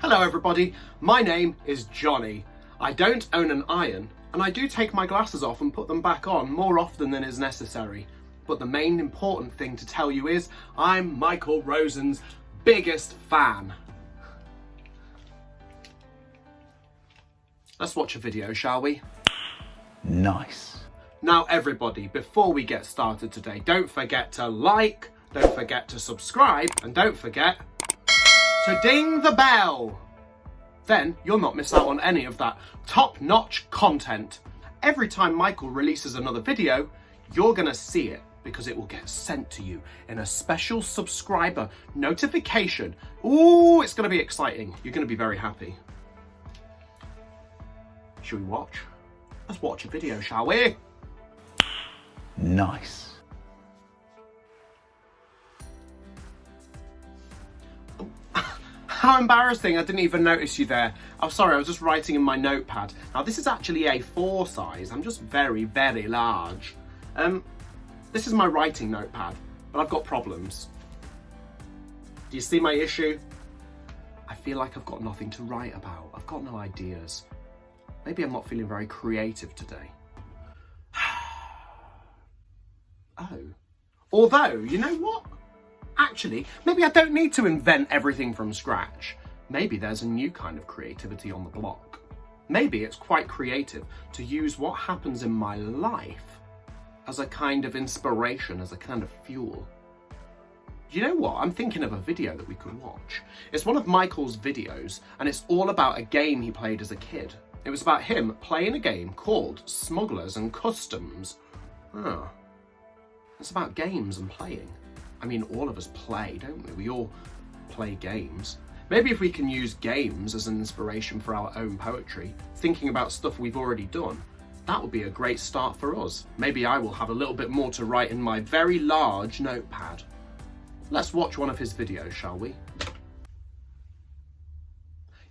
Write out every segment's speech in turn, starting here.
Hello everybody, my name is Johnny. I don't own an iron, and I do take my glasses off and put them back on more often than is necessary. But the main important thing to tell you is, I'm Michael Rosen's biggest fan. Let's watch a video, shall we? Nice. Now everybody, before we get started today, don't forget to like, don't forget to subscribe, and don't forget to ding the bell. Then you'll not miss out on any of that top-notch content. Every time Michael releases another video, you're gonna see it because it will get sent to you in a special subscriber notification. Ooh, it's gonna be exciting. You're gonna be very happy. Should we watch? Let's watch a video, shall we? Nice. How embarrassing, I didn't even notice you there. I'm sorry, I was just writing in my notepad. Now this is actually A4 size, I'm just very, very large. This is my writing notepad, but I've got problems. Do you see my issue? I feel like I've got nothing to write about. I've got no ideas. Maybe I'm not feeling very creative today. Oh. Although, you know what? Actually, maybe I don't need to invent everything from scratch. Maybe there's a new kind of creativity on the block. Maybe it's quite creative to use what happens in my life as a kind of inspiration, as a kind of fuel. You know what? I'm thinking of a video that we could watch. It's one of Michael's videos, and it's all about a game he played as a kid. It was about him playing a game called Smugglers and Customs. Oh. It's about games and playing. I mean, all of us play, don't we? We all play games. Maybe if we can use games as an inspiration for our own poetry, thinking about stuff we've already done, that would be a great start for us. Maybe I will have a little bit more to write in my very large notepad. Let's watch one of his videos, shall we?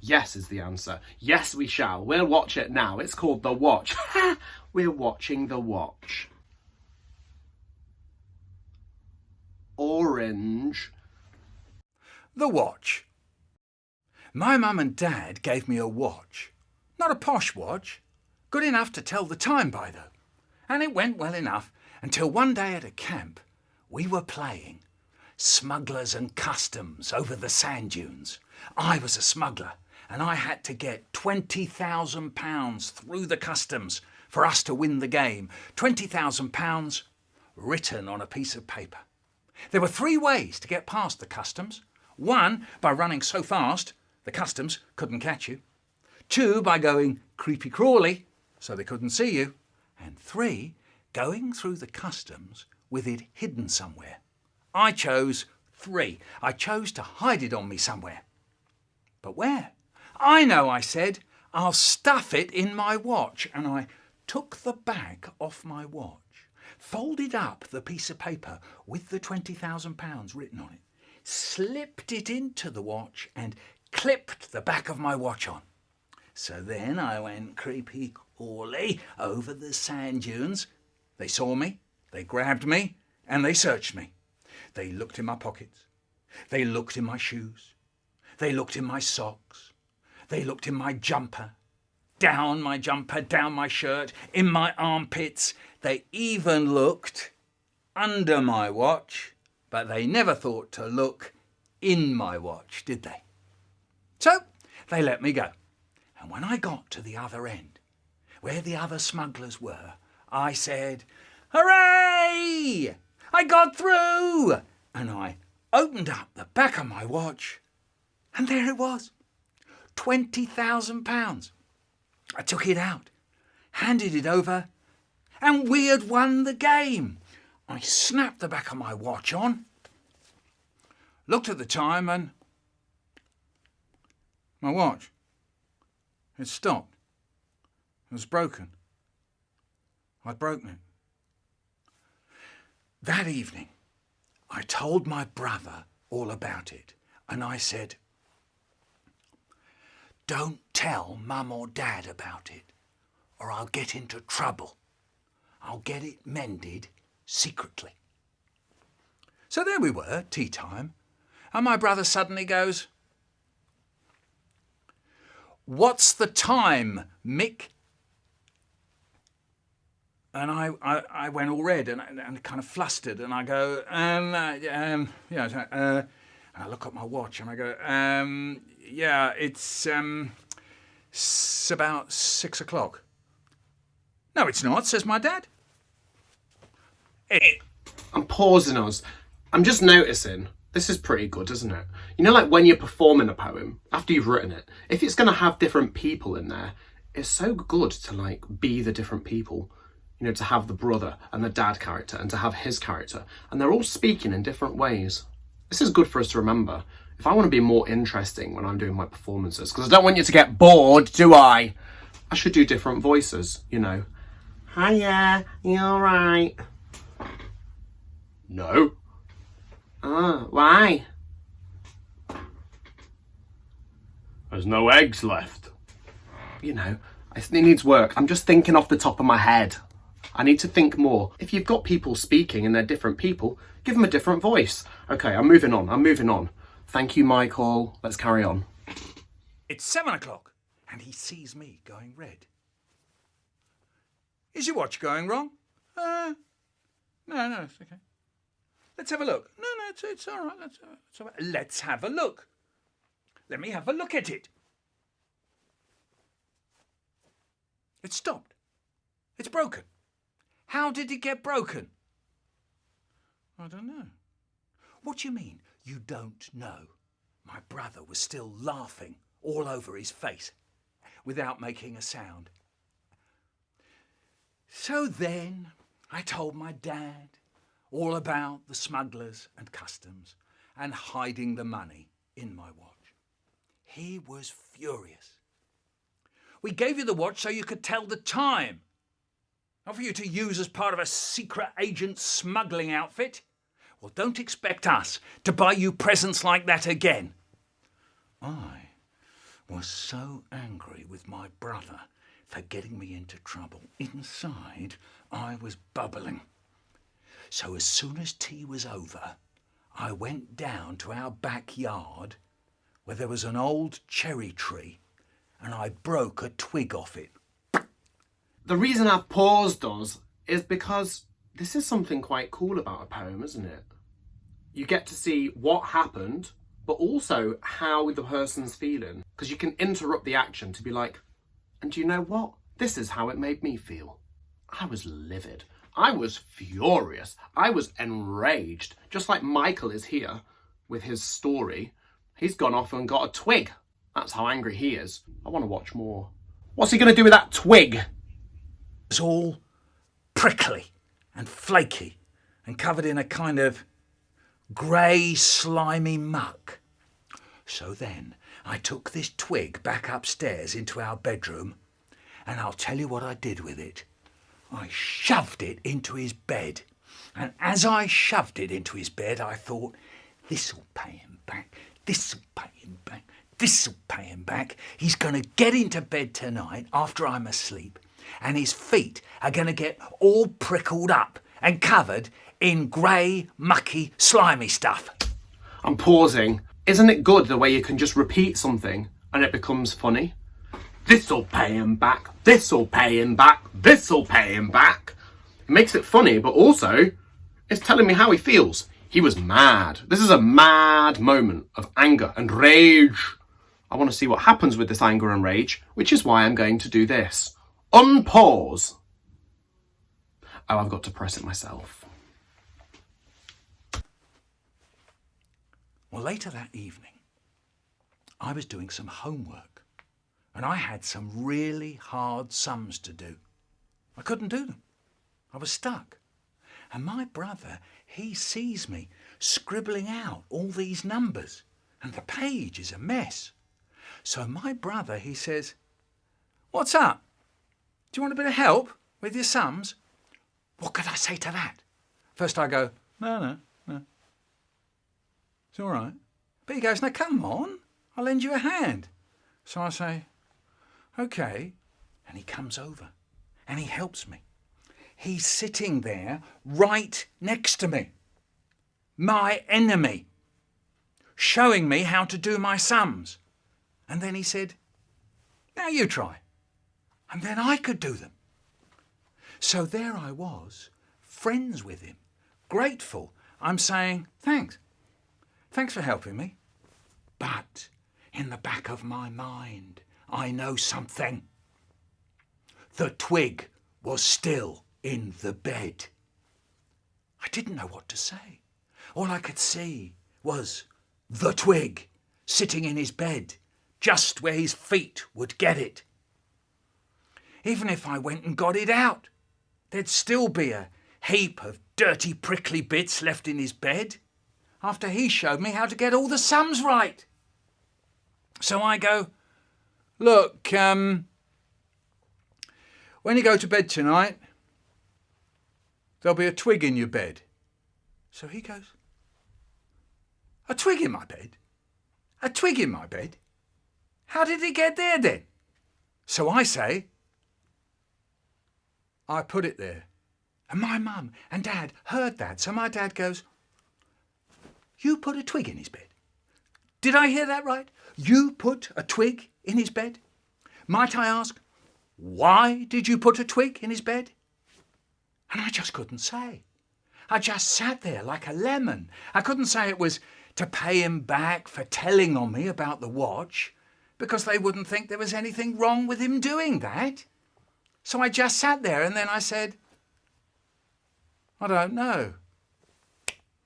Yes is the answer. Yes, we shall. We'll watch it now. It's called The Watch. We're watching The Watch. Orange. The watch. My mum and dad gave me a watch. Not a posh watch. Good enough to tell the time by though. And it went well enough until one day at a camp we were playing Smugglers and Customs over the sand dunes. I was a smuggler and I had to get £20,000 through the customs for us to win the game. £20,000 written on a piece of paper. There were 3 ways to get past the customs. 1, by running so fast the customs couldn't catch you. 2, by going creepy crawly so they couldn't see you. And 3, going through the customs with it hidden somewhere. I chose 3. I chose to hide it on me somewhere. But where? I know, I said. I'll stuff it in my watch. And I took the bag off my watch, folded up the piece of paper with the £20,000 written on it, slipped it into the watch and clipped the back of my watch on. So then I went creepy crawly over the sand dunes. They saw me, they grabbed me, and they searched me. They looked in my pockets, they looked in my shoes, they looked in my socks, they looked in my jumper, down my jumper, down my shirt, in my armpits. They even looked under my watch, but they never thought to look in my watch, did they? So they let me go. And when I got to the other end, where the other smugglers were, I said, "Hooray! I got through!" And I opened up the back of my watch, and there it was, £20,000. I took it out, handed it over, and we had won the game. I snapped the back of my watch on, looked at the time, and my watch had stopped. It was broken. I'd broken it. That evening, I told my brother all about it, and I said, "Don't tell Mum or Dad about it, or I'll get into trouble. I'll get it mended secretly." So there we were, tea time, and my brother suddenly goes, What's the time, Mick? And I went all red and kind of flustered, and I go, and I look at my watch and I go, it's about 6 o'clock. No, it's not, says my dad. I'm pausing us. I'm just noticing. This is pretty good, isn't it? You know, like when you're performing a poem, after you've written it, if it's going to have different people in there, it's so good to like be the different people. You know, to have the brother and the dad character and to have his character. And they're all speaking in different ways. This is good for us to remember. If I want to be more interesting when I'm doing my performances, because I don't want you to get bored, do I? I should do different voices, you know. Hiya, you alright? No. Oh, why? There's no eggs left. You know, it needs work. I'm just thinking off the top of my head. I need to think more. If you've got people speaking and they're different people, give them a different voice. Okay, I'm moving on. Thank you, Michael. Let's carry on. It's 7 o'clock, and he sees me going red. Is your watch going wrong? No, it's okay. Let's have a look. No, it's all right. Let's have a look. Let me have a look at it. It stopped. It's broken. How did it get broken? I don't know. What do you mean, you don't know? My brother was still laughing all over his face without making a sound. So then I told my dad all about the smugglers and customs and hiding the money in my watch. He was furious. We gave you the watch so you could tell the time, not for you to use as part of a secret agent smuggling outfit. Well, don't expect us to buy you presents like that again. I was so angry with my brother for getting me into trouble. Inside, I was bubbling. So as soon as tea was over, I went down to our backyard where there was an old cherry tree, and I broke a twig off it. The reason I've paused us is because this is something quite cool about a poem, isn't it? You get to see what happened, but also how the person's feeling. Because you can interrupt the action to be like, and do you know what? This is how it made me feel. I was livid. I was furious. I was enraged. Just like Michael is here with his story. He's gone off and got a twig. That's how angry he is. I want to watch more. What's he going to do with that twig? It's all prickly and flaky and covered in a kind of grey, slimy muck. So then I took this twig back upstairs into our bedroom, and I'll tell you what I did with it. I shoved it into his bed, and as I shoved it into his bed, I thought, this'll pay him back, this'll pay him back, this'll pay him back. He's going to get into bed tonight after I'm asleep, and his feet are going to get all prickled up and covered in grey, mucky, slimy stuff. I'm pausing. Isn't it good the way you can just repeat something and it becomes funny? This'll pay him back, this'll pay him back, this'll pay him back. It makes it funny, but also it's telling me how he feels. He was mad. This is a mad moment of anger and rage. I want to see what happens with this anger and rage, which is why I'm going to do this. Unpause. Oh, I've got to press it myself. Well, later that evening, I was doing some homework, and I had some really hard sums to do. I couldn't do them. I was stuck. And my brother, he sees me scribbling out all these numbers, and the page is a mess. So my brother, he says, "What's up? Do you want a bit of help with your sums?" What could I say to that? First I go, no. It's all right. But he goes, "Now come on, I'll lend you a hand." So I say, "Okay." And he comes over and he helps me. He's sitting there right next to me, my enemy, showing me how to do my sums. And then he said, Now you try. And then I could do them. So there I was, friends with him, grateful. I'm saying, thanks. Thanks for helping me. But in the back of my mind, I know something. The twig was still in the bed. I didn't know what to say. All I could see was the twig sitting in his bed, just where his feet would get it. Even if I went and got it out, there'd still be a heap of dirty, prickly bits left in his bed after he showed me how to get all the sums right. So I go, look, when you go to bed tonight, there'll be a twig in your bed. So he goes, a twig in my bed? A twig in my bed? How did it get there then? So I say, I put it there. And my mum and dad heard that. So my dad goes, you put a twig in his bed? Did I hear that right? You put a twig in his bed? Might I ask, why did you put a twig in his bed? And I just couldn't say. I just sat there like a lemon. I couldn't say it was to pay him back for telling on me about the watch, because they wouldn't think there was anything wrong with him doing that. So I just sat there and then I said, I don't know.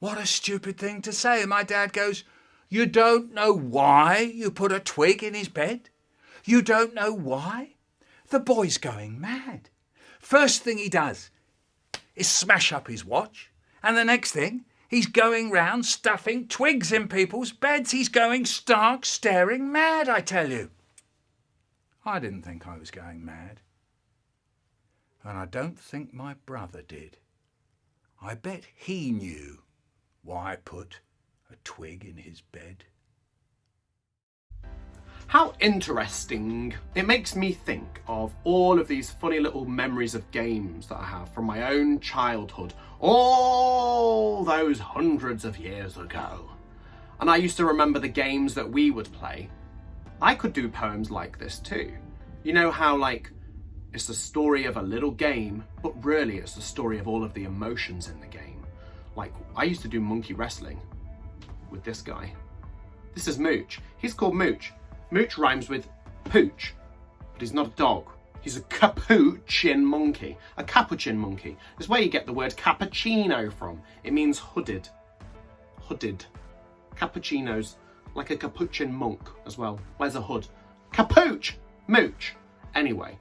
What a stupid thing to say. And my dad goes, you don't know why you put a twig in his bed? You don't know why? The boy's going mad. First thing he does is smash up his watch. And the next thing, he's going round stuffing twigs in people's beds. He's going stark, staring mad, I tell you. I didn't think I was going mad. And I don't think my brother did. I bet he knew why I put a twig in his bed. How interesting. It makes me think of all of these funny little memories of games that I have from my own childhood, all those hundreds of years ago. And I used to remember the games that we would play. I could do poems like this too. You know how, like, it's the story of a little game, but really it's the story of all of the emotions in the game. Like, I used to do monkey wrestling with this guy. This is Mooch. He's called Mooch. Mooch rhymes with pooch, but he's not a dog. He's a capuchin monkey. A capuchin monkey is where you get the word cappuccino from. It means hooded. Hooded. Cappuccino's like a capuchin monk as well. Where's a hood? Capuch! Mooch. Anyway,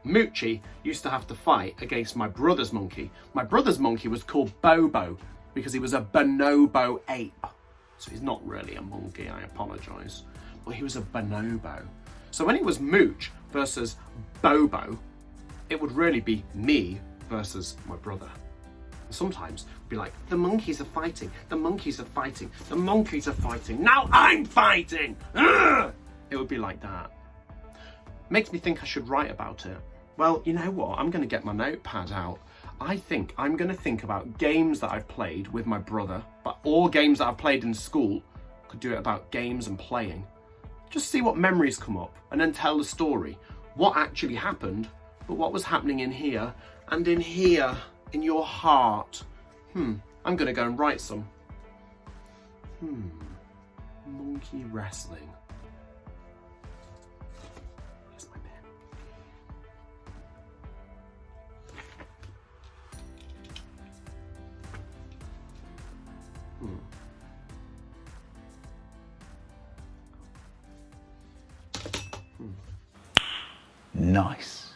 Moochie used to have to fight against my brother's monkey. My brother's monkey was called Bobo because he was a bonobo ape. So he's not really a monkey, I apologise. But he was a bonobo. So when it was Mooch versus Bobo, it would really be me versus my brother. Sometimes it'd be like, the monkeys are fighting, the monkeys are fighting, the monkeys are fighting, now I'm fighting! Ugh! It would be like that. Makes me think I should write about it. Well, you know what? I'm going to get my notepad out. I think I'm going to think about games that I've played with my brother, but all games that I've played in school. Could do it about games and playing. Just see what memories come up and then tell the story. What actually happened, but what was happening in here and in here, in your heart. I'm going to go and write some. Monkey wrestling. Here's my pen. Nice.